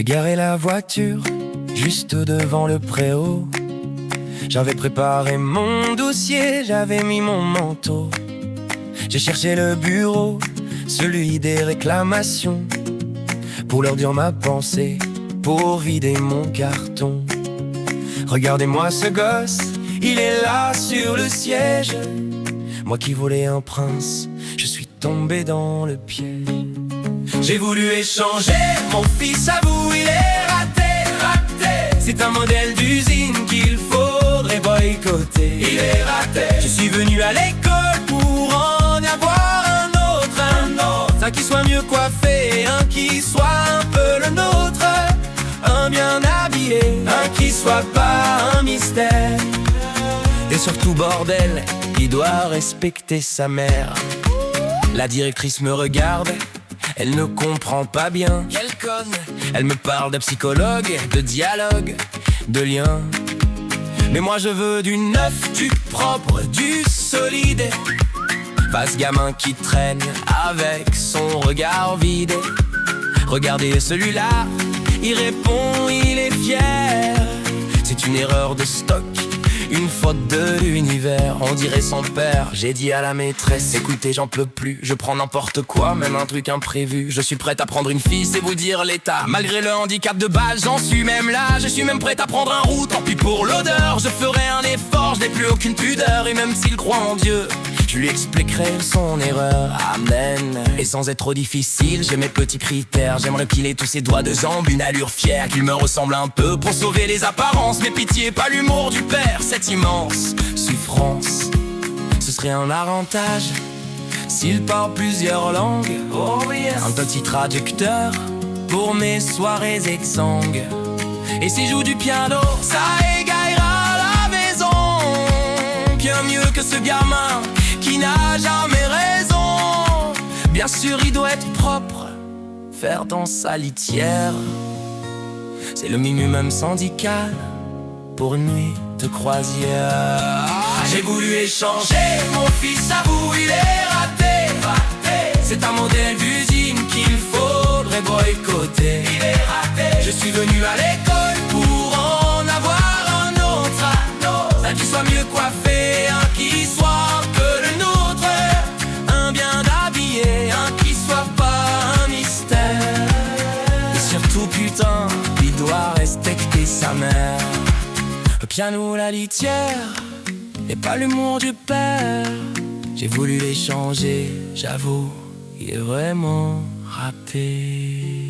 J'ai garé la voiture juste devant le préau. J'avais préparé mon dossier, j'avais mis mon manteau. J'ai cherché le bureau, celui des réclamations, pour leur dire ma pensée, pour vider mon carton. Regardez-moi ce gosse, il est là sur le siège. Moi qui voulais un prince, je suis tombé dans le piège. J'ai voulu échanger mon fils à vous, il est raté, raté. C'est un modèle d'usine qu'il faudrait boycotter. Il est raté. Je suis venu à l'école pour en avoir un autre, un qui soit mieux coiffé, un qui soit un peu le nôtre, un bien habillé, un qui soit pas un mystère. Et surtout bordel, il doit respecter sa mère. La directrice me regarde, elle ne comprend pas bien. Quelle conne. Elle me parle de psychologue, de dialogue, de lien. Mais moi je veux du neuf, du propre, du solide. Pas ce gamin qui traîne avec son regard vide. Regardez celui-là, il répond, il est fier. C'est une erreur de stock, une faute de l'univers, on dirait son père. J'ai dit à la maîtresse, écoutez j'en peux plus. Je prends n'importe quoi, même un truc imprévu. Je suis prête à prendre une fille, c'est vous dire l'état. Malgré le handicap de base, j'en suis même là. Je suis même prête à prendre un roux, tant pis pour l'odeur. Je ferai un effort, je n'ai plus aucune pudeur. Et même s'il croit en Dieu, je lui expliquerai son erreur, amen. Et sans être trop difficile, j'ai mes petits critères. J'aimerais qu'il ait tous ses doigts de jambe, une allure fière, qu'il me ressemble un peu pour sauver les apparences. Mais pitié, pas l'humour du père, cette immense souffrance. Ce serait un avantage s'il parle plusieurs langues. Oh yes. Un petit traducteur pour mes soirées exsangues. Et s'il joue du piano, ça égayera la maison. Bien mieux que ce gamin qui n'a jamais raison. Bien sûr il doit être propre, faire dans sa litière. C'est le minimum syndical pour une nuit de croisière. J'ai voulu échanger mon fils à vous, il est raté, raté. C'est un modèle d'usine qu'il faudrait boycotter. Il est raté. Je suis venu à l'école pour en avoir un autre, un qui soit mieux coiffé, un qui soit un peu le nôtre, un bien habillé, un qui soit pas un mystère. Et surtout putain, il doit respecter sa mère. Le piano, la litière, et pas l'humour du père. J'ai voulu l'échanger, j'avoue, il est vraiment râpé.